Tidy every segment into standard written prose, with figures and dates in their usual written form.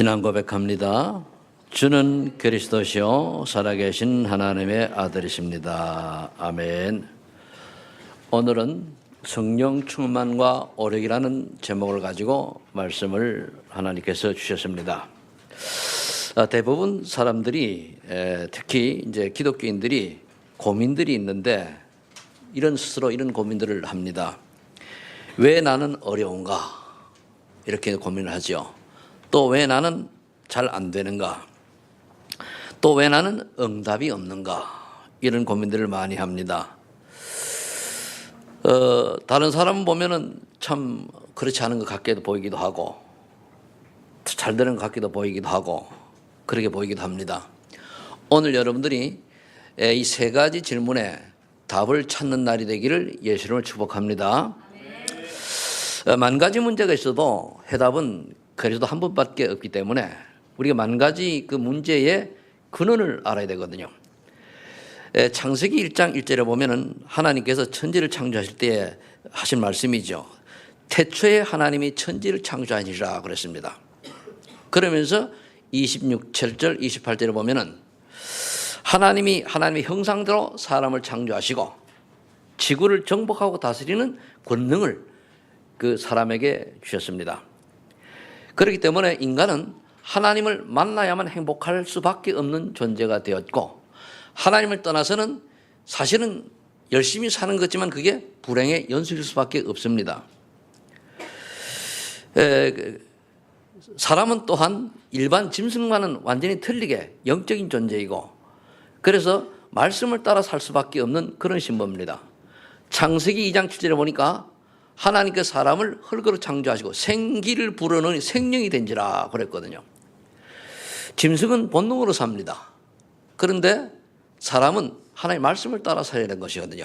신앙 고백합니다. 주는 그리스도시요 살아계신 하나님의 아들이십니다. 아멘. 오늘은 성령 충만과 오력이라는 제목을 가지고 말씀을 하나님께서 주셨습니다. 대부분 사람들이 특히 이제 기독교인들이 고민들이 있는데 스스로 이런 고민들을 합니다. 왜 나는 어려운가? 이렇게 고민을 하죠. 또 왜 나는 잘 안 되는가? 또 왜 나는 응답이 없는가? 이런 고민들을 많이 합니다. 다른 사람 보면은 참 그렇지 않은 것 같기도 보이기도 하고, 잘 되는 것 같기도 보이기도 하고, 그렇게 보이기도 합니다. 오늘 여러분들이 이 세 가지 질문에 답을 찾는 날이 되기를 예수님을 축복합니다. 만 가지 문제가 있어도 해답은 그래도 한 번밖에 없기 때문에 우리가 만 가지 그 문제의 근원을 알아야 되거든요. 창세기 1장 1절에 보면은 하나님께서 천지를 창조하실 때 하신 말씀이죠. 태초에 하나님이 천지를 창조하시리라 그랬습니다. 그러면서 26절 28절에 보면은 하나님이 하나님의 형상대로 사람을 창조하시고 지구를 정복하고 다스리는 권능을 그 사람에게 주셨습니다. 그렇기 때문에 인간은 하나님을 만나야만 행복할 수밖에 없는 존재가 되었고, 하나님을 떠나서는 사실은 열심히 사는 거지만 그게 불행의 연속일 수밖에 없습니다. 사람은 또한 일반 짐승과는 완전히 틀리게 영적인 존재이고, 그래서 말씀을 따라 살 수밖에 없는 그런 신분입니다. 창세기 2장 7절에 보니까 하나님께서 사람을 흙으로 창조하시고 생기를 불어넣으니 생명이 된지라 그랬거든요. 짐승은 본능으로 삽니다. 그런데 사람은 하나님의 말씀을 따라 살아야 되는 것이거든요.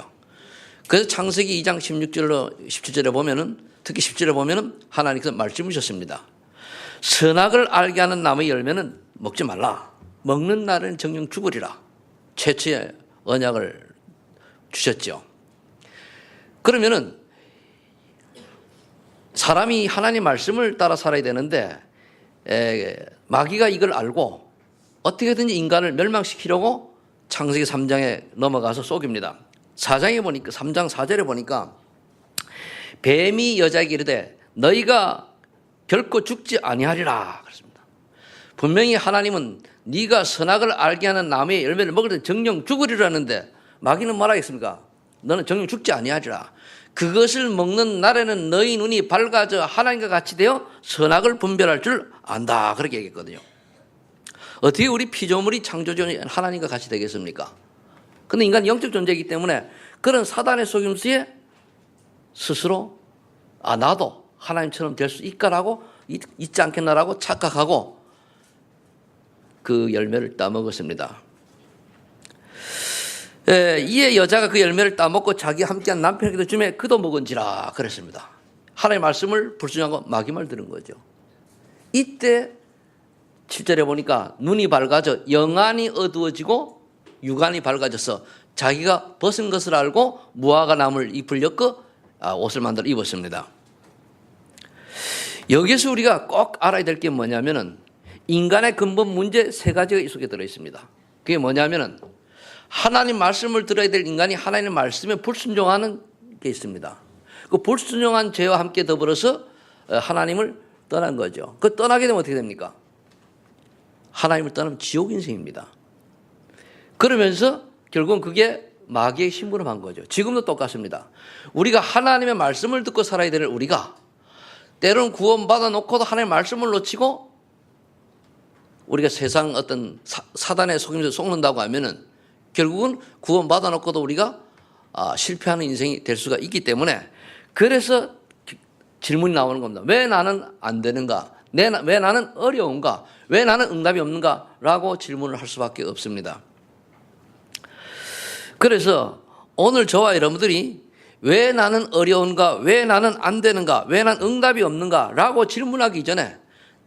그래서 창세기 2장 16절로 17절에 보면은, 특히 10절에 보면은 하나님께서 말씀을 주셨습니다. 선악을 알게 하는 나무의 열매는 먹지 말라. 먹는 날은 정녕 죽으리라. 최초의 언약을 주셨죠. 그러면은 사람이 하나님 말씀을 따라 살아야 되는데 마귀가 이걸 알고 어떻게든지 인간을 멸망시키려고 창세기 3장에 넘어가서 속입니다. 4장에 보니까 3장 4절에 보니까 뱀이 여자에게 이르되 너희가 결코 죽지 아니하리라 그랬습니다. 분명히 하나님은 네가 선악을 알게 하는 나무의 열매를 먹을 때 정녕 죽으리라는데 마귀는 뭐라겠습니까? 너는 정녕 죽지 아니하리라. 그것을 먹는 날에는 너희 눈이 밝아져 하나님과 같이 되어 선악을 분별할 줄 안다. 그렇게 얘기했거든요. 어떻게 우리 피조물이 창조주 하나님과 같이 되겠습니까? 근데 인간은 영적 존재이기 때문에 그런 사단의 속임수에 스스로 나도 하나님처럼 될 수 있까라고 있지 않겠나라고 착각하고 그 열매를 따먹었습니다. 이에 여자가 그 열매를 따먹고 자기 함께한 남편에게도 주매 그도 먹은지라 그랬습니다. 하나님의 말씀을 불순종하고 마귀말 들은 거죠. 이때 7절에 보니까 눈이 밝아져 영안이 어두워지고 육안이 밝아져서 자기가 벗은 것을 알고 무화과 나무를 잎을 엮어 옷을 만들어 입었습니다. 여기서 우리가 꼭 알아야 될 게 뭐냐면은 인간의 근본 문제 세 가지가 이 속에 들어 있습니다. 그게 뭐냐면은 하나님 말씀을 들어야 될 인간이 하나님의 말씀에 불순종하는 게 있습니다. 그 불순종한 죄와 함께 더불어서 하나님을 떠난 거죠. 그 떠나게 되면 어떻게 됩니까? 하나님을 떠나면 지옥 인생입니다. 그러면서 결국은 그게 마귀의 심부름한 거죠. 지금도 똑같습니다. 우리가 하나님의 말씀을 듣고 살아야 되는 우리가 때로는 구원받아 놓고도 하나님의 말씀을 놓치고 우리가 세상 어떤 사단의 속임수에 속는다고 하면은 결국은 구원받아 놓고도 우리가 실패하는 인생이 될 수가 있기 때문에 그래서 질문이 나오는 겁니다. 왜 나는 안 되는가? 왜 나는 어려운가? 왜 나는 응답이 없는가? 라고 질문을 할 수밖에 없습니다. 그래서 오늘 저와 여러분들이 왜 나는 어려운가? 왜 나는 안 되는가? 왜 나는 응답이 없는가? 라고 질문하기 전에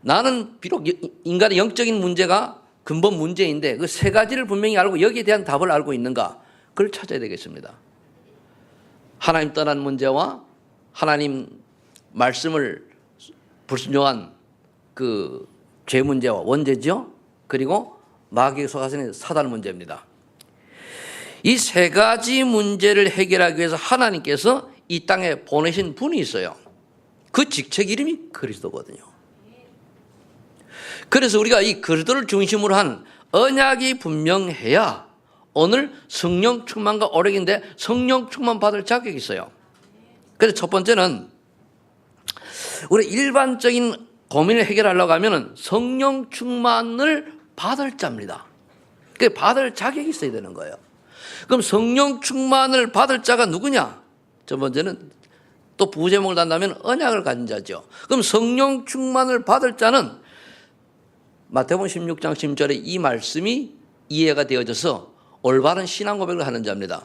나는 비록 인간의 영적인 문제가 근본 문제인데 그 세 가지를 분명히 알고 여기에 대한 답을 알고 있는가? 그걸 찾아야 되겠습니다. 하나님 떠난 문제와 하나님 말씀을 불순종한 그 죄 문제와 원죄죠. 그리고 마귀에게 속아서는 사단 문제입니다. 이 세 가지 문제를 해결하기 위해서 하나님께서 이 땅에 보내신 분이 있어요. 그 직책 이름이 그리스도거든요. 그래서 우리가 이 그리스도를 중심으로 한 언약이 분명해야 오늘 성령 충만과 오력인데 성령 충만 받을 자격이 있어요. 그래서 첫 번째는 우리 일반적인 고민을 해결하려고 하면 성령 충만을 받을 자입니다. 그 받을 자격이 있어야 되는 거예요. 그럼 성령 충만을 받을 자가 누구냐? 첫 번째는 또 부제목을 단다면 언약을 가진 자죠. 그럼 성령 충만을 받을 자는 마태복음 16장 10절에 이 말씀이 이해가 되어져서 올바른 신앙 고백을 하는 자입니다.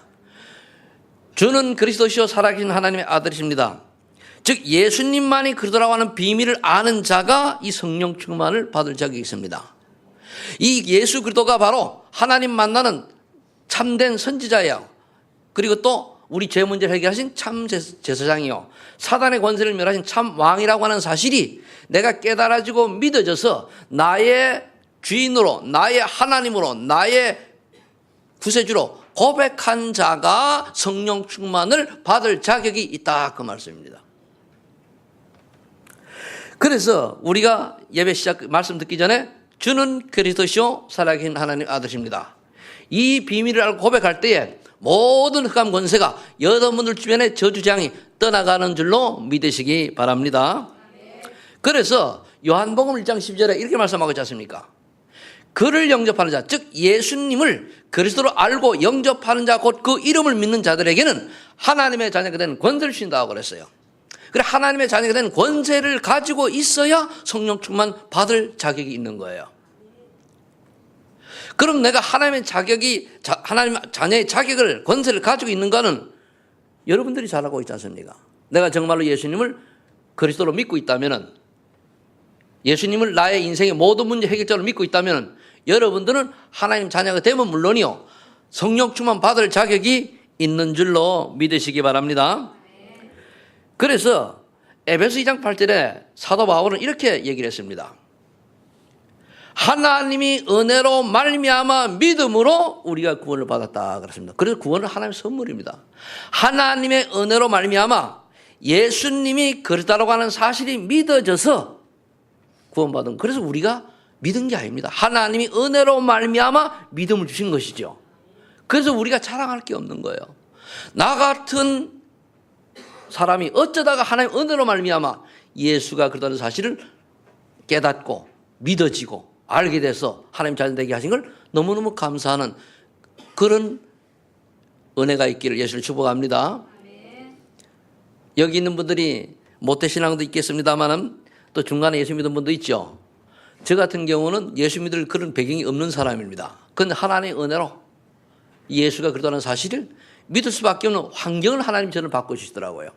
주는 그리스도시요 살아계신 하나님의 아들이십니다. 즉 예수님만이 그리스도라고 하는 비밀을 아는 자가 이 성령 충만을 받을 자격이 있습니다. 이 예수 그리스도가 바로 하나님 만나는 참된 선지자예요. 그리고 또 우리 죄 문제를 해결하신 참 제사장이요 사단의 권세를 멸하신 참 왕이라고 하는 사실이 내가 깨달아지고 믿어져서 나의 주인으로, 나의 하나님으로, 나의 구세주로 고백한 자가 성령 충만을 받을 자격이 있다, 그 말씀입니다. 그래서 우리가 예배 시작 말씀 듣기 전에 주는 그리스도시요 살아계신 하나님 아들이십니다. 이 비밀을 알고 고백할 때에 모든 흑암 권세가 여러분들 주변의 저주장이 떠나가는 줄로 믿으시기 바랍니다. 그래서 요한복음 1장 12절에 이렇게 말씀하고 있지 않습니까? 그를 영접하는 자, 즉 예수님을 그리스도로 알고 영접하는 자, 곧 그 이름을 믿는 자들에게는 하나님의 자녀가 되는 권세를 주신다고 그랬어요. 그래 하나님의 자녀가 되는 권세를 가지고 있어야 성령 충만 받을 자격이 있는 거예요. 그럼 내가 하나님의 하나님 자녀의 자격을, 권세를 가지고 있는가는 여러분들이 잘 알고 있지 않습니까? 내가 정말로 예수님을 그리스도로 믿고 있다면은, 예수님을 나의 인생의 모든 문제 해결자로 믿고 있다면 여러분들은 하나님 자녀가 되면 물론이요 성령 충만 받을 자격이 있는 줄로 믿으시기 바랍니다. 그래서 에베소 2장 8절에 사도 바울은 이렇게 얘기를 했습니다. 하나님이 은혜로 말미암아 믿음으로 우리가 구원을 받았다 그랬습니다. 그래서 구원은 하나님의 선물입니다. 하나님의 은혜로 말미암아 예수님이 그리스도라고 하는 사실이 믿어져서 구원받은, 그래서 우리가 믿은 게 아닙니다. 하나님이 은혜로 말미암아 믿음을 주신 것이죠. 그래서 우리가 자랑할 게 없는 거예요. 나 같은 사람이 어쩌다가 하나님 은혜로 말미암아 예수가 그리스도라는 사실을 깨닫고 믿어지고 알게 돼서 하나님 자녀 되게 하신 걸 너무너무 감사하는 그런 은혜가 있기를 예수를 축복합니다. 여기 있는 분들이 모태신앙도 있겠습니다만 또 중간에 예수 믿은 분도 있죠. 저 같은 경우는 예수 믿을 그런 배경이 없는 사람입니다. 그런데 하나님의 은혜로 예수가 그렇다는 사실을 믿을 수밖에 없는 환경을 하나님 저를 바꿔주시더라고요.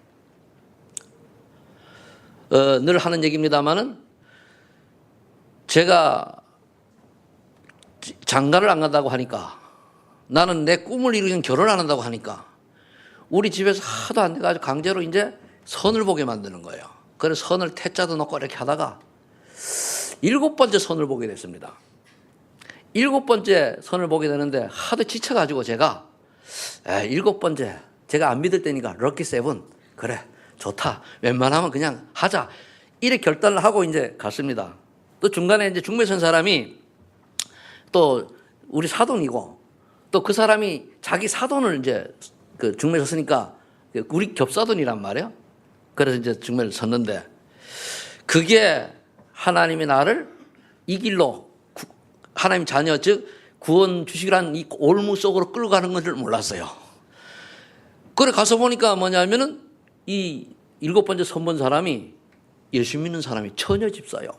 늘 하는 얘기입니다만은 제가 장가를 안 간다고 하니까, 나는 내 꿈을 이루기 결혼을 안 한다고 하니까 우리 집에서 하도 안 돼가지고 강제로 이제 선을 보게 만드는 거예요. 그래서 선을 태자도 넣고 이렇게 하다가 7번째 선을 보게 됐습니다. 7번째 선을 보게 되는데 하도 지쳐가지고 제가 7번째 제가 안 믿을 때니까 럭키 세븐, 그래 좋다, 웬만하면 그냥 하자, 이렇게 결단을 하고 이제 갔습니다. 또 중간에 이제 중매 선 사람이 또 우리 사돈이고 또 그 사람이 자기 사돈을 이제 그 중매 섰으니까 우리 겹사돈이란 말이에요. 그래서 이제 중매를 섰는데 그게 하나님이 나를 이 길로 하나님 자녀 즉 구원 주시기란 이 올무 속으로 끌고 가는 건 줄 몰랐어요. 그래 가서 보니까 뭐냐면은 이 7번째 선본 사람이 예수 믿는 사람이 처녀 집사요.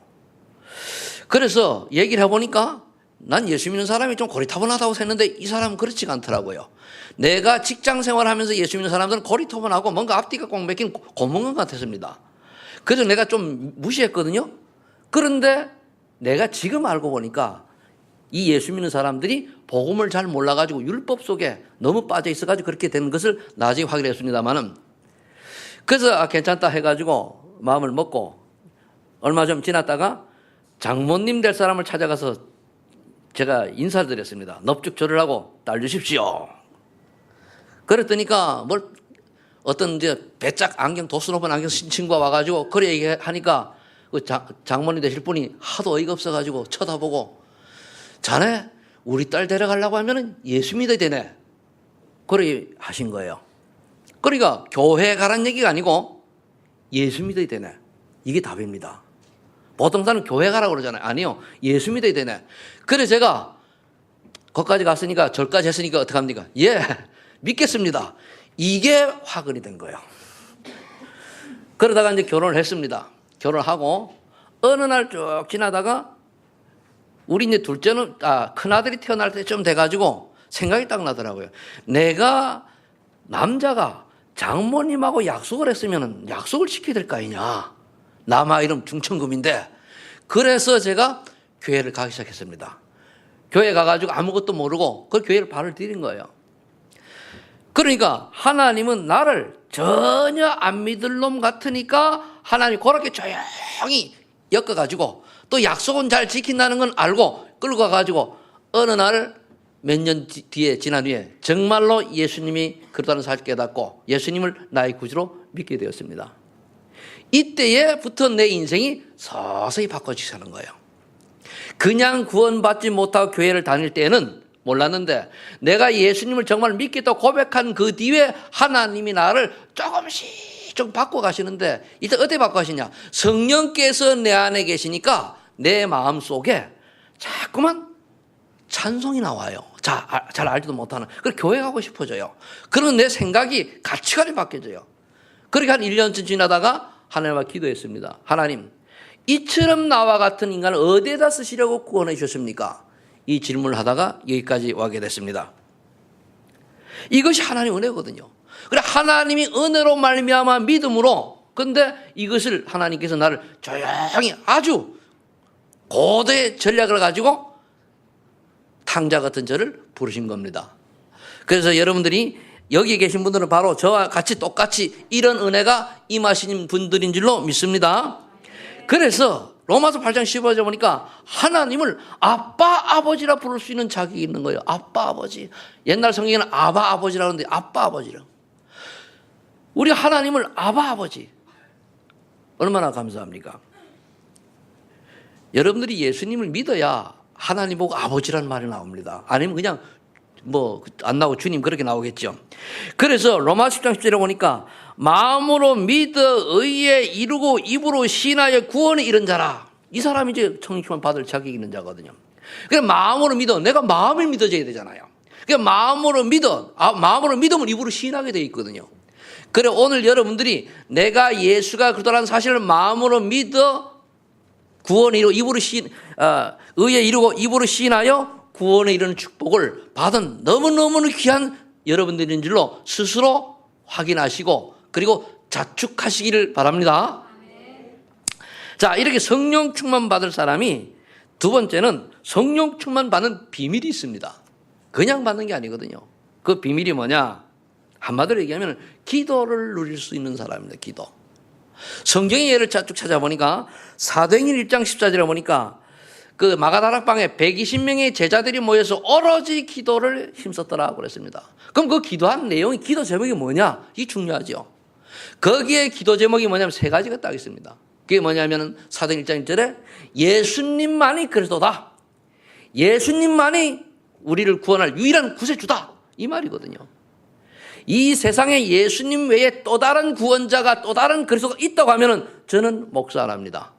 그래서 얘기를 해보니까 난 예수 믿는 사람이 좀 고리타분하다고 생각했는데 이 사람은 그렇지가 않더라고요. 내가 직장 생활하면서 예수 믿는 사람들은 고리타분하고 뭔가 앞뒤가 꼭 맥힌 고문관 같았습니다. 그래서 내가 좀 무시했거든요. 그런데 내가 지금 알고 보니까 이 예수 믿는 사람들이 복음을 잘 몰라가지고 율법 속에 너무 빠져 있어가지고 그렇게 되는 것을 나중에 확인했습니다만은, 그래서 괜찮다 해가지고 마음을 먹고 얼마 좀 지났다가 장모님 될 사람을 찾아가서 제가 인사를 드렸습니다. 넙죽절을 하고 딸 주십시오. 그랬더니까 어떤 이제 배짝 안경, 도수 높은 안경 쓴 친구가 와가지고 그래 얘기하니까 그 장모님 되실 분이 하도 어이가 없어가지고 쳐다보고, 자네 우리 딸 데려가려고 하면은 예수 믿어야 되네. 그래 하신 거예요. 그러니까 교회 가란 얘기가 아니고 예수 믿어야 되네. 이게 답입니다. 보통 사람은 교회 가라고 그러잖아요. 아니요. 예수 믿어야 되네. 그래 제가 거기까지 갔으니까, 절까지 했으니까 어떡합니까? 예, 믿겠습니다. 이게 화근이 된 거예요. 그러다가 이제 결혼을 했습니다. 결혼하고 어느 날 쭉 지나다가 우리 이제 둘째는, 큰아들이 태어날 때쯤 돼가지고 생각이 딱 나더라고요. 내가 남자가 장모님하고 약속을 했으면 약속을 지켜야 될 거 아니냐. 남아 이름 중천금인데. 그래서 제가 교회를 가기 시작했습니다. 교회 가가지고 아무것도 모르고 그 교회를 발을 디딘 거예요. 그러니까 하나님은 나를 전혀 안 믿을 놈 같으니까 하나님 그렇게 조용히 엮어가지고 또 약속은 잘 지킨다는 건 알고 끌고 가가지고 어느 날 몇 년 뒤에 지난 후에 정말로 예수님이 그렇다는 사실을 깨닫고 예수님을 나의 구주로 믿게 되었습니다. 이때에부터 내 인생이 서서히 바꿔지기 시작하는 거예요. 그냥 구원받지 못하고 교회를 다닐 때는 몰랐는데 내가 예수님을 정말 믿겠다고 고백한 그 뒤에 하나님이 나를 조금씩 좀 바꿔가시는데, 이때 어떻게 바꿔가시냐. 성령께서 내 안에 계시니까 내 마음속에 자꾸만 찬송이 나와요. 잘 알지도 못하는. 그래서 교회 가고 싶어져요. 그런 내 생각이, 가치관이 바뀌어져요. 그렇게 한 1년쯤 지나다가 하나님과 기도했습니다. 하나님, 이처럼 나와 같은 인간을 어디에다 쓰시려고 구원해 주셨습니까? 이 질문을 하다가 여기까지 와게 됐습니다. 이것이 하나님의 은혜거든요. 그래, 하나님이 은혜로 말미암아 믿음으로, 근데 이것을 하나님께서 나를 조용히 아주 고도의 전략을 가지고 탕자 같은 저를 부르신 겁니다. 그래서 여러분들이 여기 계신 분들은 바로 저와 같이 똑같이 이런 은혜가 임하신 분들인 줄로 믿습니다. 그래서 로마서 8장 15절 보니까 하나님을 아빠 아버지라 부를 수 있는 자격이 있는 거예요. 아빠 아버지. 옛날 성경에는 아바 아버지라고 하는데 아빠 아버지라. 우리 하나님을 아바 아버지. 얼마나 감사합니까? 여러분들이 예수님을 믿어야 하나님 보고 아버지라는 말이 나옵니다. 아니면 그냥 안 나오고 주님 그렇게 나오겠죠. 그래서 로마서 10장 10절에 보니까 마음으로 믿어 의에 이루고 입으로 신하여 구원에 이른 자라. 이 사람이 이제 청육만 받을 자격이 있는 자거든요. 그래, 마음으로 믿어. 내가 마음을 믿어줘야 되잖아요. 그래, 마음으로 믿어. 마음으로 믿으면 입으로 신하게 되어 있거든요. 그래, 오늘 여러분들이 내가 예수가 그렇다는 사실을 마음으로 믿어 구원에 이루고 입으로 의에 이루고 입으로 신하여 구원에 이르는 축복을 받은 너무너무 귀한 여러분들인 줄로 스스로 확인하시고 그리고 자축하시기를 바랍니다. 자, 이렇게 성령 충만 받을 사람이 두 번째는 성령 충만 받는 비밀이 있습니다. 그냥 받는 게 아니거든요. 그 비밀이 뭐냐? 한마디로 얘기하면 기도를 누릴 수 있는 사람입니다. 기도. 성경의 예를 쭉 찾아보니까 사도행전 1장 14절에 보니까 그 마가다락방에 120명의 제자들이 모여서 오로지 기도를 힘썼더라고 그랬습니다. 그럼 그 기도한 내용이, 기도 제목이 뭐냐? 이게 중요하죠. 거기에 기도 제목이 뭐냐면 세 가지가 딱 있습니다. 그게 뭐냐면 사도행전 1장 1절에 예수님만이 그리스도다. 예수님만이 우리를 구원할 유일한 구세주다. 이 말이거든요. 이 세상에 예수님 외에 또 다른 구원자가, 또 다른 그리스도가 있다고 하면은 저는 목사 안 합니다.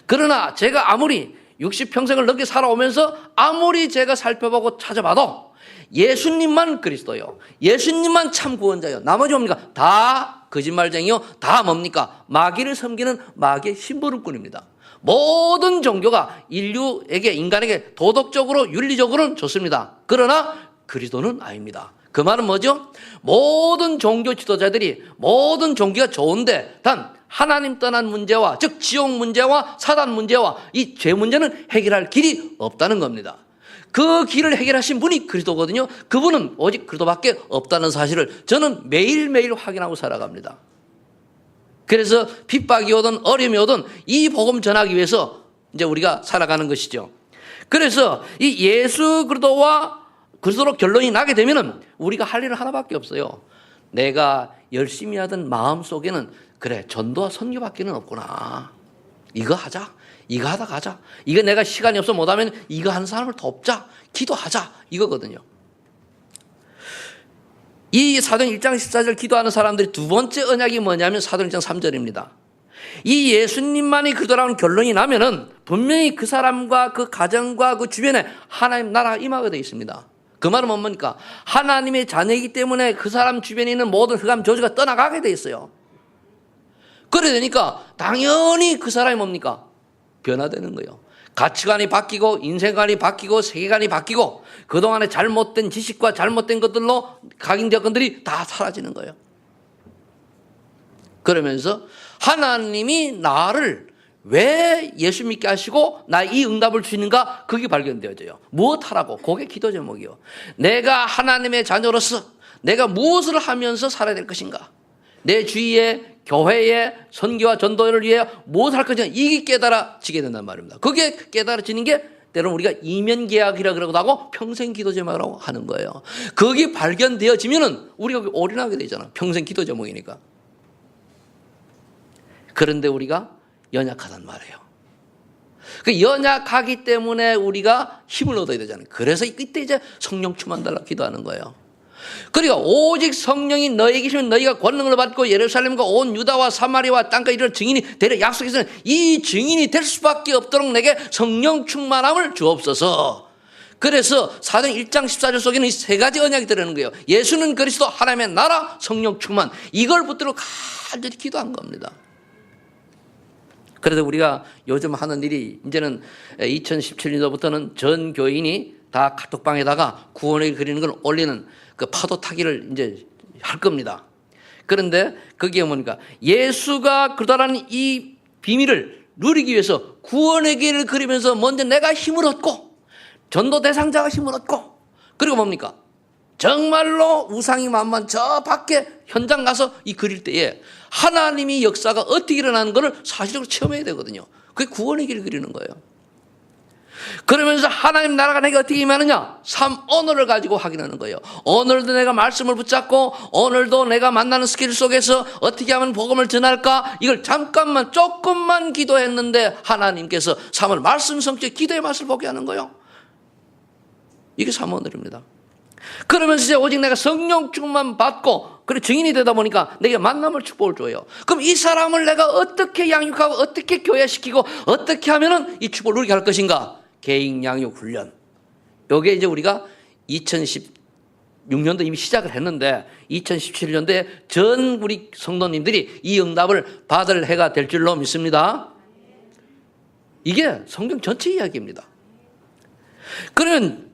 그러나 제가 아무리 60평생을 넘게 살아오면서 아무리 제가 살펴보고 찾아봐도 예수님만 그리스도요, 예수님만 참 구원자요, 나머지 뭡니까? 다 거짓말쟁이요, 다 뭡니까? 마귀를 섬기는 마귀의 심부름꾼입니다. 모든 종교가 인류에게, 인간에게 도덕적으로 윤리적으로는 좋습니다. 그러나 그리스도는 아닙니다. 그 말은 뭐죠? 모든 종교 지도자들이 모든 종교가 좋은데 단 하나님 떠난 문제와, 즉 지옥 문제와 사단 문제와 이 죄 문제는 해결할 길이 없다는 겁니다. 그 길을 해결하신 분이 그리스도거든요. 그분은 오직 그리스도밖에 없다는 사실을 저는 매일매일 확인하고 살아갑니다. 그래서 핍박이 오든 어려움이 오든 이 복음 전하기 위해서 이제 우리가 살아가는 것이죠. 그래서 이 예수 그리스도로 결론이 나게 되면은 우리가 할 일은 하나밖에 없어요. 내가 열심히 하던 마음 속에는 그래, 전도와 선교밖에는 없구나. 이거 하자. 이거 하다 가자. 이거 내가 시간이 없어 못하면 이거 하는 사람을 돕자. 기도하자. 이거거든요. 이 사도행 1장 14절 기도하는 사람들이 두 번째 언약이 뭐냐면 사도행 1장 3절입니다. 이 예수님만이 그리스도라는 결론이 나면은 분명히 그 사람과 그 가정과 그 주변에 하나님 나라가 임하게 되어 있습니다. 그 말은 뭡니까? 하나님의 자녀이기 때문에 그 사람 주변에 있는 모든 흑암 저주가 떠나가게 되어 있어요. 그래 되니까 당연히 그 사람이 뭡니까? 변화되는 거예요. 가치관이 바뀌고 인생관이 바뀌고 세계관이 바뀌고 그동안의 잘못된 지식과 잘못된 것들로 각인된 것들이 다 사라지는 거예요. 그러면서 하나님이 나를 왜 예수 믿게 하시고 나 이 응답을 주시는가 그게 발견되어져요. 무엇하라고? 그게 기도 제목이요. 내가 하나님의 자녀로서 내가 무엇을 하면서 살아야 될 것인가? 내 주위에 교회에 선교와 전도를 위해 무엇을 할 것인가 이게 깨달아지게 된단 말입니다. 그게 깨달아지는 게 때로는 우리가 이면계약이라 그러기도 하고 평생 기도 제목이라고 하는 거예요. 그게 발견되어지면은 우리가 올인하게 되잖아. 평생 기도 제목이니까. 그런데 우리가 연약하단 말이에요. 그 연약하기 때문에 우리가 힘을 얻어야 되잖아요. 그래서 이때 이제 성령 충만달라 기도하는 거예요. 그러니까 오직 성령이 너에게 계시면 너희가 권능을 받고 예루살렘과 온 유다와 사마리아와 땅까지 이르러 증인이 되려 약속했으니 이 증인이 될 수밖에 없도록 내게 성령 충만함을 주옵소서. 그래서 사도행 1장 14절 속에는 이 세 가지 언약이 들어있는 거예요. 예수는 그리스도, 하나님의 나라, 성령 충만. 이걸 붙들고 간절히 기도한 겁니다. 그래서 우리가 요즘 하는 일이 이제는 2017년도부터는 전 교인이 다 카톡방에다가 구원을 그리는 걸 올리는 그 파도 타기를 이제 할 겁니다. 그런데 그게 뭡니까? 예수가 그러다라는 이 비밀을 누리기 위해서 구원의 길을 그리면서 먼저 내가 힘을 얻고 전도 대상자가 힘을 얻고 그리고 뭡니까? 정말로 우상이 만만 저 밖에 현장 가서 이 그릴 때에 하나님이 역사가 어떻게 일어나는 것을 사실적으로 체험해야 되거든요. 그게 구원의 길을 그리는 거예요. 그러면서 하나님 나라가 내게 어떻게 임하느냐? 삶 언어를 가지고 확인하는 거예요. 오늘도 내가 말씀을 붙잡고 오늘도 내가 만나는 스케줄 속에서 어떻게 하면 복음을 전할까? 이걸 잠깐만 조금만 기도했는데 하나님께서 삶을 말씀 성취 기도의 맛을 보게 하는 거예요. 이게 삶 언어입니다. 그러면서 이제 오직 내가 성령 충만 받고 그리고 증인이 되다 보니까 내게 만남을 축복을 줘요. 그럼 이 사람을 내가 어떻게 양육하고 어떻게 교회시키고 어떻게 하면은 이 축복을 누리게 할 것인가? 개인 양육 훈련. 요게 이제 우리가 2016년도 이미 시작을 했는데 2017년도에 전 우리 성도님들이 이 응답을 받을 해가 될 줄로 믿습니다. 이게 성경 전체 이야기입니다. 그러면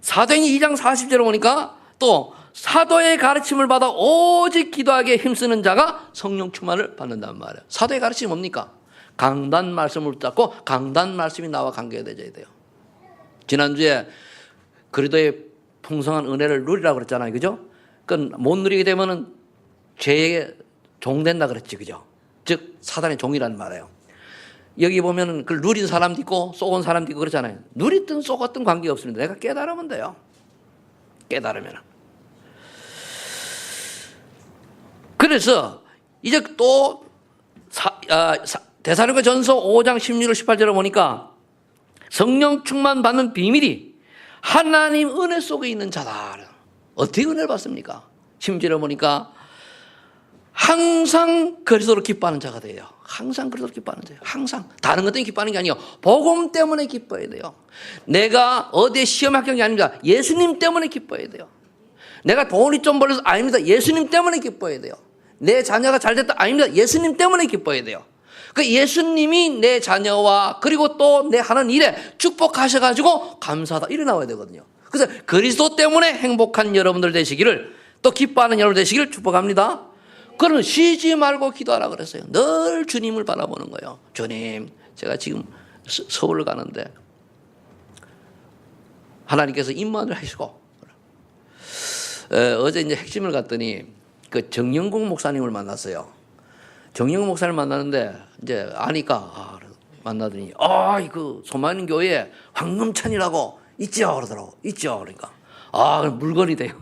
사도행 2장 40절에 보니까 또 사도의 가르침을 받아 오직 기도하기에 힘쓰는 자가 성령 충만을 받는단 말이에요. 사도의 가르침이 뭡니까? 강단 말씀을 붙잡고 강단 말씀이 나와 관계되어야 돼요. 지난주에 그리스도의 풍성한 은혜를 누리라고 그랬잖아요. 그죠? 그건 못 누리게 되면은 죄에 종된다 그랬지. 그죠? 즉 사단의 종이란 말이에요. 여기 보면은 그걸 누린 사람도 있고 쏘은 사람도 있고 그렇잖아요. 누리든 쏘았든 관계없습니다. 내가 깨달으면 돼요. 깨달으면. 그래서 이제 또 데살로니가 전서 5장 16절 18절을 보니까 성령 충만 받는 비밀이 하나님 은혜 속에 있는 자다. 어떻게 은혜를 받습니까? 심지어 보니까 항상 그리스도로 기뻐하는 자가 돼요. 항상 그리스도로 기뻐하는 자예요. 항상. 다른 것 때문에 기뻐하는 게 아니에요. 복음 때문에 기뻐해야 돼요. 내가 어디에 시험 합격한 게 아닙니다. 예수님 때문에 기뻐해야 돼요. 내가 돈이 좀 벌어서 아닙니다. 예수님 때문에 기뻐해야 돼요. 내 자녀가 잘 됐다 아닙니다. 예수님 때문에 기뻐해야 돼요. 그 예수님이 내 자녀와 그리고 또 내 하는 일에 축복하셔가지고 감사하다 이래 나와야 되거든요. 그래서 그리스도 때문에 행복한 여러분들 되시기를 또 기뻐하는 여러분 되시기를 축복합니다. 그러면 쉬지 말고 기도하라 그랬어요. 늘 주님을 바라보는 거예요. 주님, 제가 지금 서울 가는데 하나님께서 임만을 하시고 어제 이제 핵심을 갔더니 그 정영국 목사님을 만났어요. 정영국 목사님을 만났는데 이제 아니까 만나더니 그 소만인 교회에 황금찬이라고 있죠 그러더라고. 있죠. 그러니까 그럼 물건이 돼요.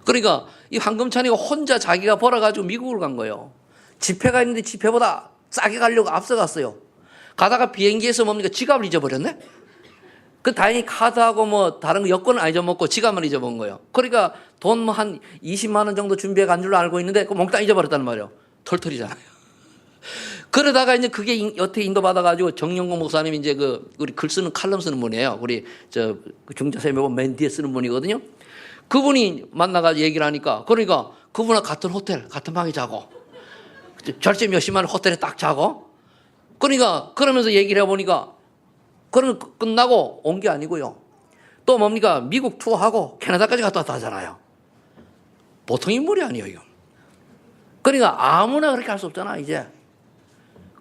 그러니까 이 황금찬이가 혼자 자기가 벌어가지고 미국을 간 거예요. 집회가 있는데 집회보다 싸게 가려고 앞서갔어요. 가다가 비행기에서 뭡니까? 지갑을 잊어버렸네? 다행히 카드하고 뭐 다른 거 여권은 안 잊어먹고 지갑만 잊어먹은 거예요. 그러니까 돈 뭐 한 20만 원 정도 준비해 간 줄로 알고 있는데 그 몽땅 잊어버렸단 말이에요. 털털이잖아요. 그러다가 이제 그게 여태 인도받아가지고 정영공 목사님이 이제 우리 글 쓰는 칼럼 쓰는 분이에요. 우리 중자세매본 맨 뒤에 쓰는 분이거든요. 그분이 만나가지고 얘기를 하니까 그러니까 그분하고 같은 호텔, 같은 방에 자고 절제 몇십만 원 호텔에 딱 자고 그러니까 그러면서 얘기를 해보니까 그러면 끝나고 온 게 아니고요. 또 뭡니까? 미국 투어하고 캐나다까지 갔다 왔다 하잖아요. 보통 인물이 아니에요, 이거. 그러니까 아무나 그렇게 할 수 없잖아, 이제.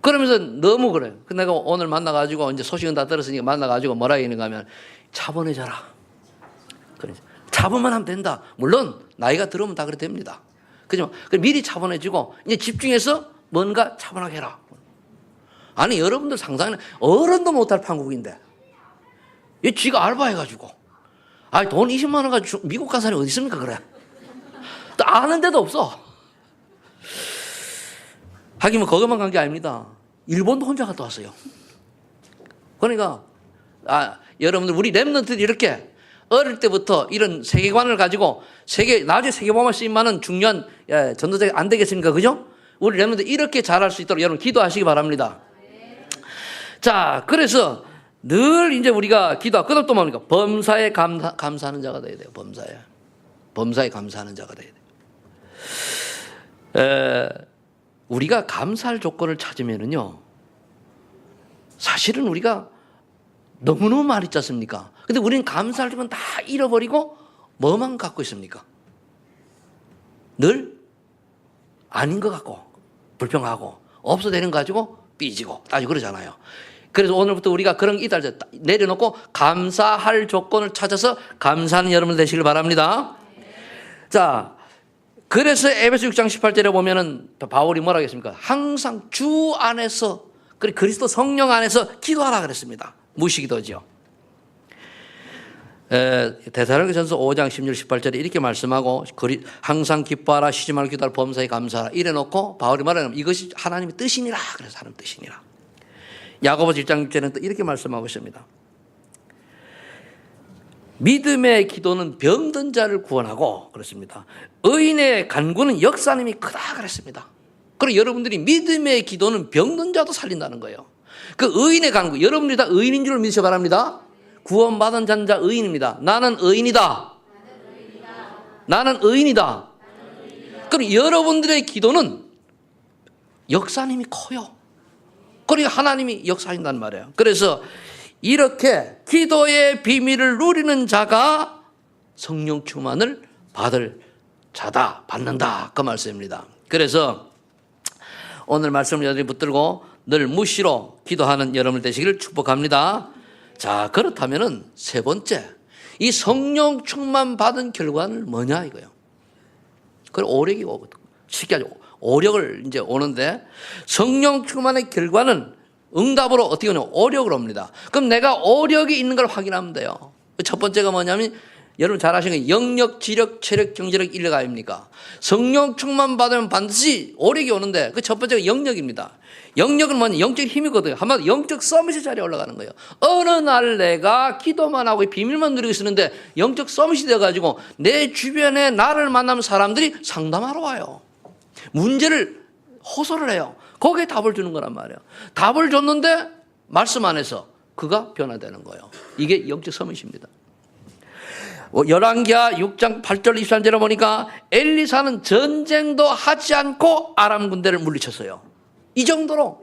그러면서 너무 그래. 내가 오늘 만나가지고 이제 소식은 다 들었으니까 만나가지고 뭐라 얘기하는가 하면 차분해져라. 그래. 차분만 하면 된다. 물론 나이가 들으면 다 그래 됩니다. 그죠? 미리 차분해지고 이제 집중해서 뭔가 차분하게 해라. 아니 여러분들 상상은 어른도 못할 판국인데 얘 쥐가 알바해가지고 돈 20만 원 가지고 미국 간 사람이 어디 있습니까 그래. 또 아는데도 없어. 하긴 뭐 거기만 간 게 아닙니다. 일본도 혼자 갔다 왔어요. 그러니까 여러분들 우리 랩런트들이 이렇게 어릴 때부터 이런 세계관을 가지고 나중에 세계보험을 쓰임만은 중요한 전도자가 안 되겠습니까? 그죠? 우리 랩런트들 이렇게 잘할 수 있도록 여러분 기도하시기 바랍니다. 자, 그래서 늘 이제 우리가 기도하고, 그 다음 또 뭡니까? 범사에 감사하는 자가 돼야 돼요. 범사에 감사하는 자가 돼야 돼요. 우리가 감사할 조건을 찾으면은요, 사실은 우리가 너무너무 많이 있지 않습니까? 근데 우리는 감사할 조건 다 잃어버리고 뭐만 갖고 있습니까? 늘 아닌 것 같고, 불평하고, 없어되는 거 가지고 삐지고, 따지고 그러잖아요. 그래서 오늘부터 우리가 그런 게 있다 내려놓고 감사할 조건을 찾아서 감사하는 여러분 되시길 바랍니다. 자, 그래서 에베소 6장 18절에 보면은 바울이 뭐라 하겠습니까? 항상 주 안에서 그리스도 성령 안에서 기도하라 그랬습니다. 무시기도죠. 데살로니가전서 5장 16, 18절에 이렇게 말씀하고 항상 기뻐하라, 쉬지 말고 기도하라, 범사에 감사하라 이래놓고 바울이 말하는 이것이 하나님의 뜻이니라. 그래서 하나님 뜻이니라. 야고보서 1장 6절에는 또 이렇게 말씀하고 있습니다. 믿음의 기도는 병든 자를 구원하고 그렇습니다. 의인의 간구는 역사님이 크다 그랬습니다. 그리고 여러분들이 믿음의 기도는 병든 자도 살린다는 거예요. 그 의인의 간구, 여러분들이 다 의인인 줄 믿으시기 바랍니다. 구원받은 자는 의인입니다. 나는 의인이다. 나는 의인이다. 그럼 여러분들의 기도는 역사님이 커요. 그리고 하나님이 역사하신단 말이에요. 그래서 이렇게 기도의 비밀을 누리는 자가 성령 충만을 받을 자다, 받는다. 그 말씀입니다. 그래서 오늘 말씀을 여러분이 붙들고 늘 무시로 기도하는 여러분 되시기를 축복합니다. 자, 그렇다면은 세 번째, 이 성령 충만 받은 결과는 뭐냐 이거예요. 그걸 오력이 오거든. 쉽게 하죠. 오력을 이제 오는데 성령 충만의 결과는 응답으로 어떻게 하냐? 오력을 옵니다. 그럼 내가 오력이 있는 걸 확인하면 돼요. 첫 번째가 뭐냐면 여러분 잘 아시는 게 영력, 지력, 체력, 경제력, 인력 아닙니까? 성령 충만 받으면 반드시 오력이 오는데 그 첫 번째가 영력입니다. 영력은 뭐냐? 영적 힘이거든요. 한마디로 영적 서밋의 자리에 올라가는 거예요. 어느 날 내가 기도만 하고 비밀만 누리고 있었는데 영적 서밋이 되어가지고 내 주변에 나를 만나는 사람들이 상담하러 와요. 문제를 호소를 해요. 거기에 답을 주는 거란 말이에요. 답을 줬는데 말씀 안에서 그가 변화되는 거예요. 이게 영적 서밋입니다. 열왕기하 6장 8절 23절에 보니까 엘리사는 전쟁도 하지 않고 아람 군대를 물리쳤어요. 이 정도로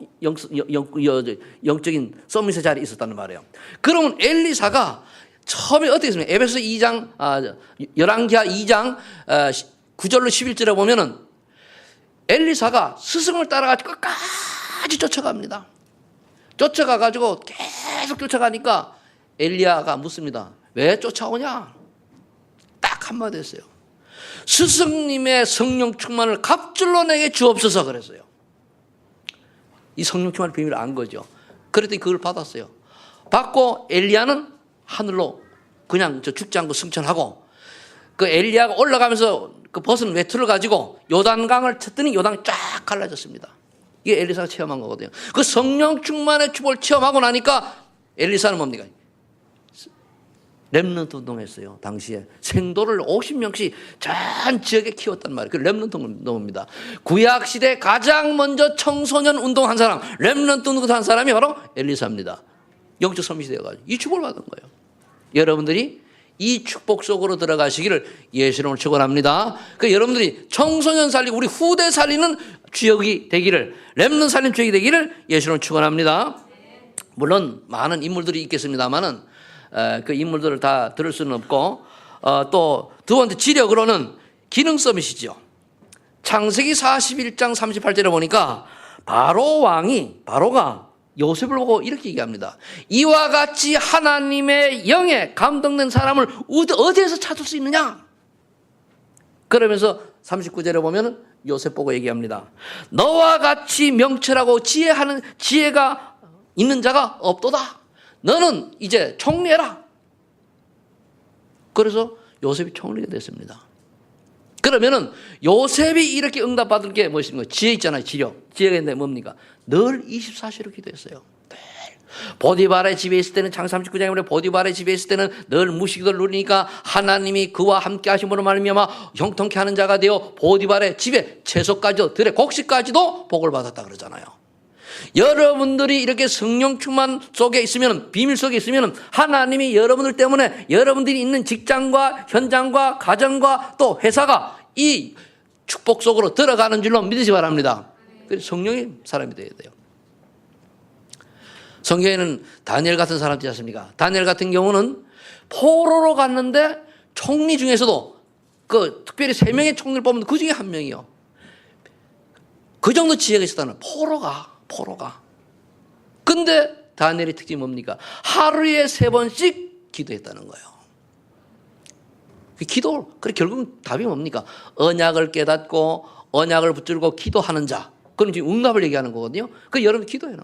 영적인 서밋의 자리에 있었다는 말이에요. 그러면 엘리사가 처음에 어떻게 했습니까? 에베소 2장, 열왕기하 2장 9절로 11절에 보면은 엘리사가 스승을 따라가지고 끝까지 쫓아갑니다. 쫓아가가지고 계속 쫓아가니까 엘리야가 묻습니다. 왜 쫓아오냐? 딱 한마디 했어요. 스승님의 성령 충만을 갑절로 내게 주옵소서 그랬어요. 이 성령 충만의 비밀을 안 거죠. 그랬더니 그걸 받았어요. 받고 엘리야는 하늘로 그냥 죽지 않고 승천하고, 그 엘리야가 올라가면서 그 벗은 외투를 가지고 요단강을 쳤더니 요단이 쫙 갈라졌습니다. 이게 엘리사가 체험한 거거든요. 그 성령 충만의 축복을 체험하고 나니까 엘리사는 뭡니까? 렘넌트 운동했어요. 당시에 생도를 50명씩 전 지역에 키웠단 말이에요. 그 렘넌트 운동입니다. 구약시대 가장 먼저 청소년 운동한 사람, 렘넌트 운동한 사람이 바로 엘리사입니다. 영적 선미시 되어가지고 이 축복을 받은 거예요. 여러분들이 이 축복 속으로 들어가시기를 예수님으로 축원합니다. 그 여러분들이 청소년 살리고 우리 후대 살리는 주역이 되기를, 렘넌트 살리는 주역이 되기를 예수님으로 축원합니다. 물론 많은 인물들이 있겠습니다만은 그 인물들을 다 들을 수는 없고, 또 두 번째 지력으로는 기능 서밋이죠. 창세기 41장 38절에 보니까 바로가 요셉을 보고 이렇게 얘기합니다. 이와 같이 하나님의 영에 감동된 사람을 어디에서 찾을 수 있느냐? 그러면서 39절에 보면 요셉 보고 얘기합니다. 너와 같이 명철하고 지혜가 있는 자가 없도다. 너는 이제 총리해라. 그래서 요셉이 총리가 됐습니다. 그러면은 요셉이 이렇게 응답받을 게 무엇입니까? 지혜 있잖아요. 지혜가 있는데 뭡니까? 늘 24시로 기도했어요. 보디발의 집에 있을 때는 창세 39장에 보면 보디발의 집에 있을 때는 늘 무식기도를 누리니까 하나님이 그와 함께 하심으로 말미암아 형통케 하는 자가 되어 보디발의 집에 채소까지도 들에 곡식까지도 복을 받았다 그러잖아요. 여러분들이 이렇게 성령 충만 속에 있으면, 비밀 속에 있으면 하나님이 여러분들 때문에 여러분들이 있는 직장과 현장과 가정과 또 회사가 이 축복 속으로 들어가는 줄로 믿으시 바랍니다. 그래서 성령의 사람이 되어야 돼요. 성경에는 다니엘 같은 사람 있지 않습니까? 다니엘 같은 경우는 포로로 갔는데 총리 중에서도 그 특별히 3명의 총리를 뽑으면 그 중에 1명이요. 그 정도 지혜가 있었다는 포로가. 근데 다니엘의 특징이 뭡니까? 하루에 3번씩 기도했다는 거예요. 기도, 그래 결국은 답이 뭡니까? 언약을 깨닫고 언약을 붙들고 기도하는 자. 그건 지금 응답을 얘기하는 거거든요. 그 여러분 기도해라.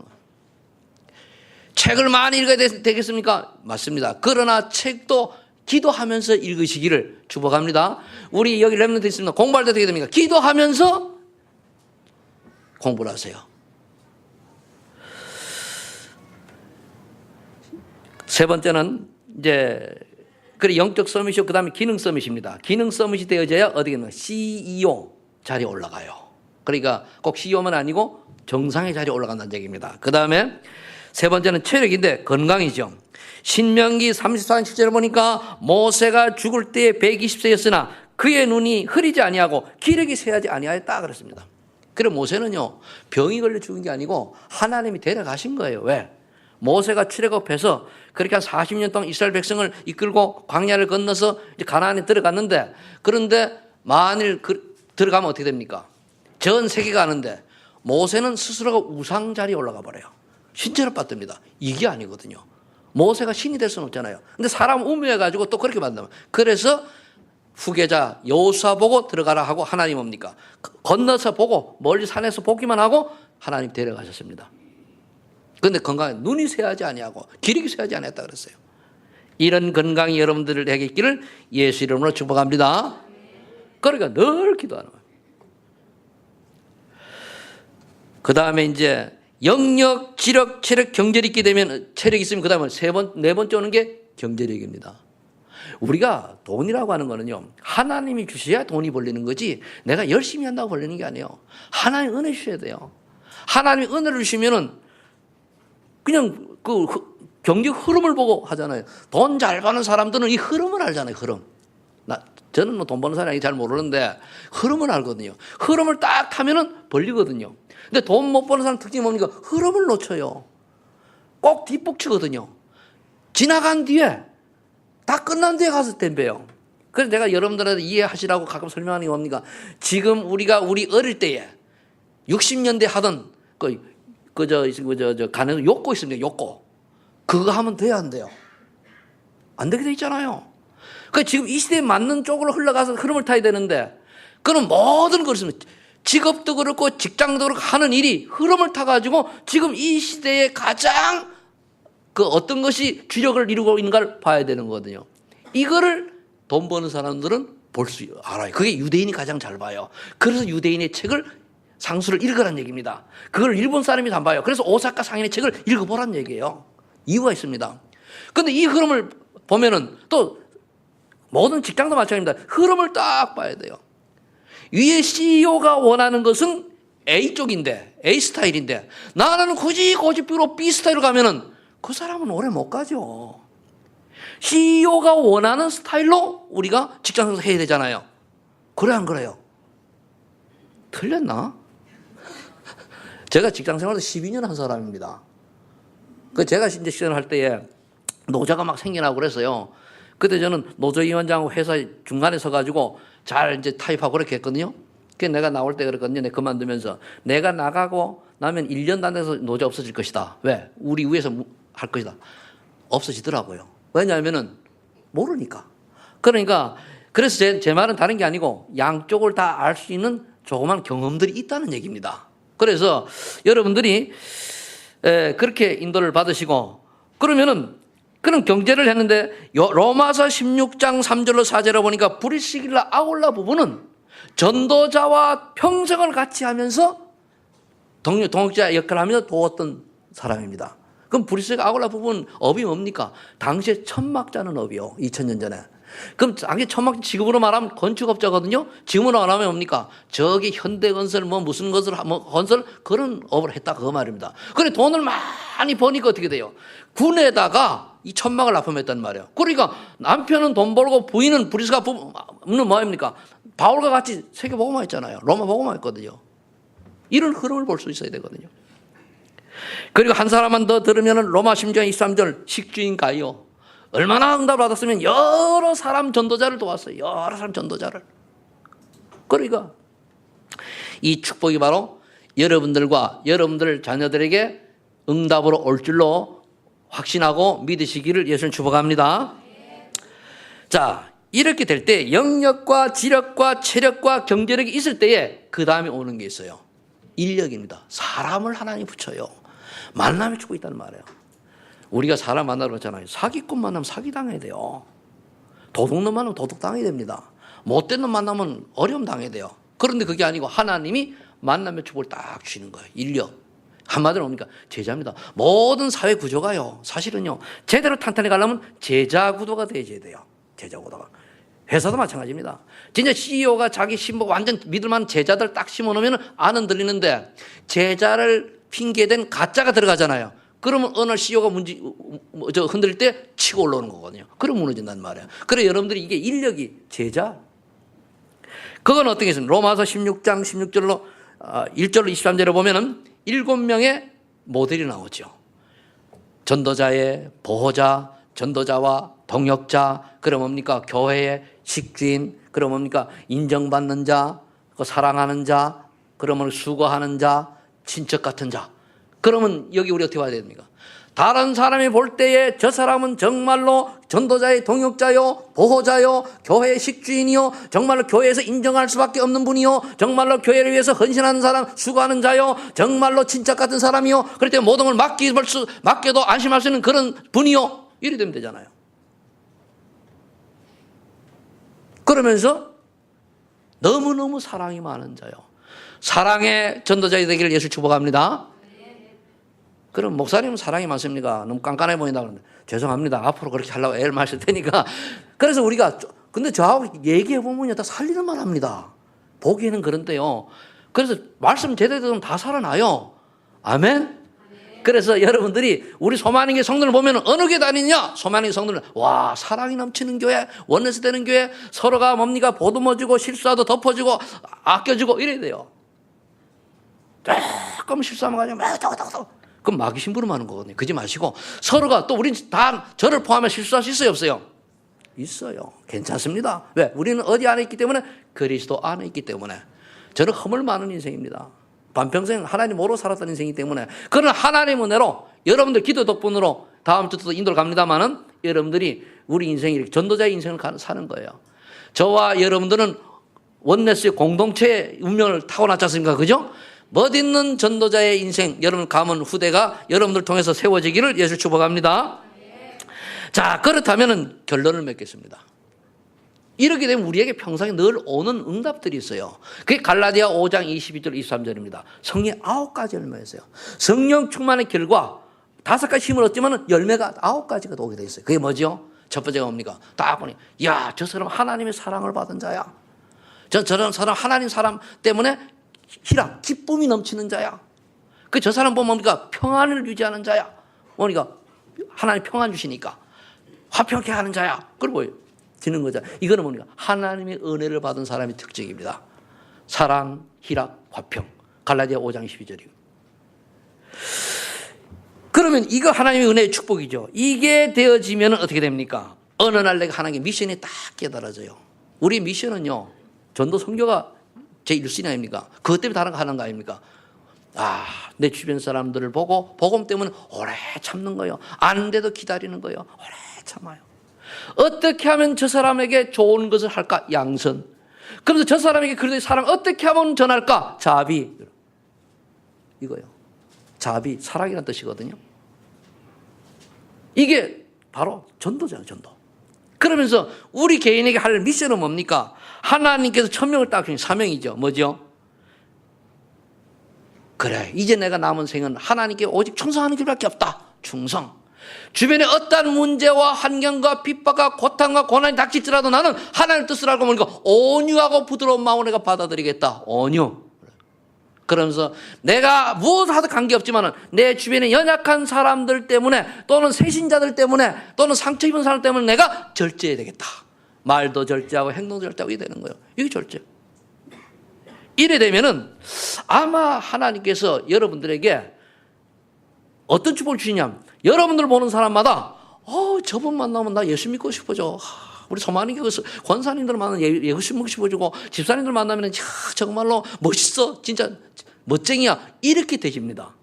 책을 많이 읽어야 되겠습니까? 맞습니다. 그러나 책도 기도하면서 읽으시기를 축복합니다. 우리 여기 렘넌트 있습니다. 공부할 때 어떻게 됩니까? 기도하면서 공부를 하세요. 세 번째는 이제 그래 영적 서밋이고 그다음에 기능 서밋입니다. 기능 서밋이 되어져야 어디겠나 CEO 자리에 올라가요. 그러니까 꼭 CEO만 아니고 정상의 자리에 올라간다는 얘기입니다. 그다음에 세 번째는 체력인데 건강이죠. 신명기 34장 7절에 보니까 모세가 죽을 때 120세였으나 그의 눈이 흐리지 아니하고 기력이 쇠하지 아니하였다 그랬습니다. 그래 모세는요 병이 걸려 죽은 게 아니고 하나님이 데려가신 거예요. 왜? 모세가 출애굽해서 그렇게 한 40년 동안 이스라엘 백성을 이끌고 광야를 건너서 이제 가나안에 들어갔는데, 그런데 만일 들어가면 어떻게 됩니까? 전 세계가 아는데 모세는 스스로가 우상 자리에 올라가 버려요. 신체를 받듭니다. 이게 아니거든요. 모세가 신이 될 수는 없잖아요. 근데 사람 우매해가지고 또 그렇게 만나면, 그래서 후계자 여호수아 보고 들어가라 하고 하나님 뭡니까? 건너서 보고 멀리 산에서 보기만 하고 하나님 데려가셨습니다. 그런데 건강에 눈이 쇠하지 아니하고 기력이 쇠하지 않았다 그랬어요. 이런 건강이 여러분들에게 있기를 예수 이름으로 축복합니다. 그러니까 늘 기도하는 거예요. 그 다음에 이제 영역, 지력, 체력, 경제력이 있게 되면, 체력이 있으면 그 다음에 네 번째 오는 게 경제력입니다. 우리가 돈이라고 하는 거는요, 하나님이 주셔야 돈이 벌리는 거지 내가 열심히 한다고 벌리는 게 아니에요. 하나님 은혜 주셔야 돼요. 하나님이 은혜를 주시면은 그냥 그 경제 흐름을 보고 하잖아요. 돈 잘 버는 사람들은 이 흐름을 알잖아요. 흐름. 저는 뭐 돈 버는 사람이 잘 모르는데 흐름을 알거든요. 흐름을 딱 타면은 벌리거든요. 근데 돈 못 버는 사람 특징이 뭡니까? 흐름을 놓쳐요. 꼭 뒷북치거든요. 지나간 뒤에 다 끝난 뒤에 가서 댐벼요. 그래서 내가 여러분들한테 이해하시라고 가끔 설명하는 게 뭡니까? 지금 우리 어릴 때에 60년대 하던 간에 욕고 있습니다. 욕고. 그거 하면 돼야 안 돼요? 안 되게 돼 있잖아요. 그러니까 지금 이 시대에 맞는 쪽으로 흘러가서 흐름을 타야 되는데, 그런 모든 것을 직업도 그렇고 직장도 그렇고 하는 일이 흐름을 타가지고 지금 이 시대에 가장 그 어떤 것이 주력을 이루고 있는가를 봐야 되는 거거든요. 이거를 돈 버는 사람들은 볼 수 알아요. 그게 유대인이 가장 잘 봐요. 그래서 유대인의 책을 상수를 읽으라는 얘기입니다. 그걸 일본 사람이 안 봐요. 그래서 오사카 상인의 책을 읽어보라는 얘기예요. 이유가 있습니다. 그런데 이 흐름을 보면은 또 모든 직장도 마찬가지입니다. 흐름을 딱 봐야 돼요. 위에 CEO가 원하는 것은 A 쪽인데, A 스타일인데, 나는 굳이 고집비로 B 스타일로 가면은 그 사람은 오래 못 가죠. CEO가 원하는 스타일로 우리가 직장에서 해야 되잖아요. 그래, 안 그래요? 틀렸나? 제가 직장 생활을 12년 한 사람입니다. 제가 이제 시전을 할 때에 노조가 막 생겨나고 그랬어요. 그때 저는 노조위원장하고 회사 중간에 서가지고 잘 이제 타협하고 그렇게 했거든요. 그래서 내가 나올 때 그랬거든요. 내가 그만두면서 내가 나가고 나면 1년도 안 돼서 노조 없어질 것이다. 왜? 우리 위에서 할 것이다. 없어지더라고요. 왜냐하면은 모르니까. 그러니까 그래서 제 말은 다른 게 아니고 양쪽을 다 알 수 있는 조그만 경험들이 있다는 얘기입니다. 그래서 여러분들이 그렇게 인도를 받으시고 그러면은 그런 경제를 했는데 로마서 16장 3절로 4절로 보니까 브리스길라 아굴라 부부는 전도자와 평생을 같이 하면서 동역자 역할을 하면서 도왔던 사람입니다. 그럼 브리스길라 아굴라 부부는 업이 뭡니까? 당시에 천막자는 업이요. 2000년 전에. 그럼 당시 천막 지금으로 말하면 건축업자거든요. 지금으로 말하면 뭡니까? 저기 현대건설 무슨 것을 건설 그런 업을 했다 그 말입니다. 그래 돈을 많이 버니까 어떻게 돼요? 군에다가 이 천막을 납품했단 말이에요. 그러니까 남편은 돈 벌고 부인은 브리스가 부부는 뭐입니까? 바울과 같이 세계 복음화 했잖아요. 로마 복음화 했거든요. 이런 흐름을 볼 수 있어야 되거든요. 그리고 한 사람만 더 들으면 로마 10장 23절 식주인 가이오. 얼마나 응답을 받았으면 여러 사람 전도자를 도왔어요. 여러 사람 전도자를. 그러니까 이 축복이 바로 여러분들과 여러분들 자녀들에게 응답으로 올 줄로 확신하고 믿으시기를 예수님 축복합니다. 자, 이렇게 될 때 영역과 지력과 체력과 경제력이 있을 때에 그 다음에 오는 게 있어요. 인력입니다. 사람을 하나님 붙여요. 만남의 축복이 있다는 말이에요. 우리가 사람 만나러 갔잖아요. 사기꾼 만나면 사기당해야 돼요. 도둑놈 만나면 도둑당해야 됩니다. 못된 놈 만나면 어려움 당해야 돼요. 그런데 그게 아니고 하나님이 만남의 축복을 딱 주시는 거예요. 인력. 한마디로 뭡니까? 제자입니다. 모든 사회 구조가요. 사실은요. 제대로 탄탄히 가려면 제자 구도가 되어야 돼요. 제자 구도가. 회사도 마찬가지입니다. 진짜 CEO가 자기 신복 완전 믿을만한 제자들 딱 심어놓으면 안 흔들리는데 제자를 핑계댄 가짜가 들어가잖아요. 그러면 어느 CEO가 흔들릴 때 치고 올라오는 거거든요. 그럼 무너진단 말이에요. 그래 여러분들이 이게 인력이 제자. 그건 어떤 게 있습니까? 로마서 16장 16절로 1절로 23절에 보면은 7명의 모델이 나오죠. 전도자의 보호자, 전도자와 동역자, 그럼 뭡니까? 교회의 식주인, 그럼 뭡니까? 인정받는 자, 사랑하는 자, 그러면 수고하는 자, 친척 같은 자. 그러면 여기 우리 어떻게 봐야 됩니까? 다른 사람이 볼 때에 저 사람은 정말로 전도자의 동역자요, 보호자요, 교회의 식주인이요, 정말로 교회에서 인정할 수밖에 없는 분이요, 정말로 교회를 위해서 헌신하는 사람, 수고하는 자요, 정말로 친척 같은 사람이요, 그럴 때 모든 걸 맡겨도 안심할 수 있는 그런 분이요. 이래 되면 되잖아요. 그러면서 너무너무 사랑이 많은 자요. 사랑의 전도자이 되기를 예수 축복합니다. 그럼 목사님은 사랑이 많습니까? 너무 깐깐해 보인다 그러는데 죄송합니다. 앞으로 그렇게 하려고 애를 마실 테니까. 그래서 우리가 근데 저하고 얘기해 보면 다 살리는 말 합니다. 보기에는 그런데요. 그래서 말씀 제대로 들으면 다 살아나요. 아멘. 그래서 여러분들이 우리 소만행의 성도를 보면 어느 교회 다니냐? 소만행의 성도는 와 사랑이 넘치는 교회, 원내스 되는 교회, 서로가 뭡니까? 보듬어주고 실수하도 덮어주고 아껴주고 이래야 돼요. 조금 실수하면 가지고 그럼 마귀 심부름하는 거거든요. 그러지 마시고 서로가 또 우린 다 저를 포함해 실수할 수 있어요 없어요? 있어요. 괜찮습니다. 왜? 우리는 어디 안에 있기 때문에? 그리스도 안에 있기 때문에. 저는 허물 많은 인생입니다. 반평생 하나님 모르고 살았던 인생이기 때문에. 그러나 하나님 은혜로 여러분들 기도 덕분으로 다음 주도 인도를 갑니다마는 여러분들이 우리 인생이 전도자의 인생을 사는 거예요. 저와 여러분들은 원네스의 공동체의 운명을 타고났지 않습니까? 그죠? 멋있는 전도자의 인생, 여러분 가문 후대가 여러분들 통해서 세워지기를 예수 축복합니다. 자, 그렇다면 결론을 맺겠습니다. 이렇게 되면 우리에게 평상에 늘 오는 응답들이 있어요. 그게 갈라디아 5장 22절 23절입니다. 성령의 9가지 열매였어요. 성령 충만의 결과 5가지 힘을 얻지만 열매가 9가지가 오게 돼 있어요. 그게 뭐죠? 첫 번째가 뭡니까? 딱 보니, 야, 저 사람 하나님의 사랑을 받은 자야. 저런 사람 하나님 사람 때문에 희락, 기쁨이 넘치는 자야. 저 사람 보면 뭡니까? 평안을 유지하는 자야. 뭡니까? 하나님 평안 주시니까 화평케 하는 자야. 그리고 지는 거죠. 이거는 뭡니까? 하나님의 은혜를 받은 사람의 특징입니다. 사랑, 희락, 화평. 갈라디아 5장 12절이고. 그러면 이거 하나님의 은혜의 축복이죠. 이게 되어지면 어떻게 됩니까? 어느 날 내가 하나님의 미션이 딱 깨달아져요. 우리 미션은요, 전도 선교가 제 1순위 아닙니까? 그것 때문에 다른 거 하는 거 아닙니까? 내 주변 사람들을 보고 복음 때문에 오래 참는 거예요. 안 돼도 기다리는 거예요. 오래 참아요. 어떻게 하면 저 사람에게 좋은 것을 할까? 양선. 그래서 저 사람에게 그래도 사랑 어떻게 하면 전할까? 자비. 이거요. 자비, 사랑이라는 뜻이거든요. 이게 바로 전도잖아요, 전도. 그러면서 우리 개인에게 할 미션은 뭡니까? 하나님께서 천명을 딱 주신 사명이죠. 뭐죠? 그래, 이제 내가 남은 생은 하나님께 오직 충성하는 길밖에 없다. 충성. 주변에 어떠한 문제와 환경과 핍박과 고통과 고난이 닥칠지라도 나는 하나님의 뜻을 알고 보니까 온유하고 부드러운 마음으로 내가 받아들이겠다. 온유. 그러면서 내가 무엇을 하든 관계없지만 내 주변에 연약한 사람들 때문에 또는 세신자들 때문에 또는 상처 입은 사람 때문에 내가 절제해야 되겠다. 말도 절제하고 행동도 절제하고 이게 되는 거예요. 이게 절제. 이래 되면은 아마 하나님께서 여러분들에게 어떤 축복을 주시냐면 여러분들 보는 사람마다 저분 만나면 나 예수 믿고 싶어져. 우리 소만이 권사님들 만나면 예수 믿고 싶어지고 집사님들 만나면 정말로 멋있어. 진짜 멋쟁이야. 이렇게 되십니다.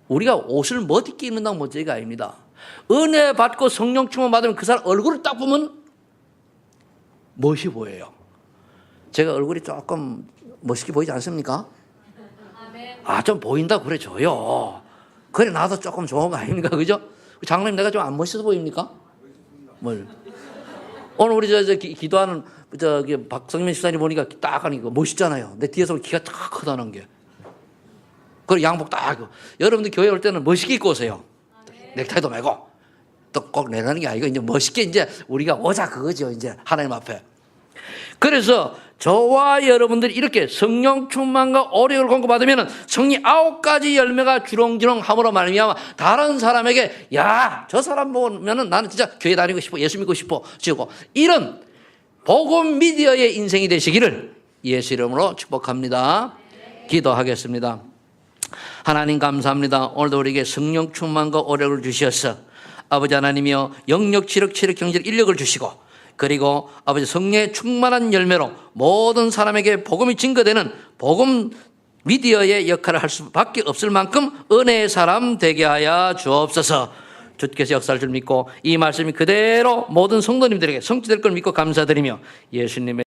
우리가 옷을 멋있게 입는다고 멋쟁이가 아닙니다. 은혜 받고 성령 충만 받으면 그 사람 얼굴을 딱 보면 멋이 보여요. 제가 얼굴이 조금 멋있게 보이지 않습니까? 좀 보인다 그래 줘요. 그래 나도 조금 좋은 거 아닙니까? 그죠? 장로님 내가 좀 안 멋있어 보입니까? 뭘? 오늘 우리 기도하는 박성민 집사님 보니까 딱 하니까 멋있잖아요. 내 뒤에서 키가 딱 크다는 게. 그리고 양복 딱 하고. 여러분들 교회 올 때는 멋있게 입고 오세요. 넥타이도 매고. 또 꼭 내라는 게 아니고 이제 멋있게 이제 우리가 오자 그거죠. 이제 하나님 앞에. 그래서 저와 여러분들이 이렇게 성령 충만과 오력을 공급받으면 성령 9가지 열매가 주렁주렁 함으로 말미암아 다른 사람에게 야, 저 사람 보면은 나는 진짜 교회 다니고 싶어, 예수 믿고 싶어 지고 이런 복음 미디어의 인생이 되시기를 예수 이름으로 축복합니다. 기도하겠습니다. 하나님 감사합니다. 오늘도 우리에게 성령 충만과 오력을 주셔서 아버지 하나님이여 영역, 지력, 체력, 경제력, 인력을 주시고 그리고 아버지 성령의 충만한 열매로 모든 사람에게 복음이 증거되는 복음 미디어의 역할을 할 수밖에 없을 만큼 은혜의 사람 되게 하여 주옵소서. 주께서 역사할 줄 믿고 이 말씀이 그대로 모든 성도님들에게 성취될 걸 믿고 감사드리며 예수님의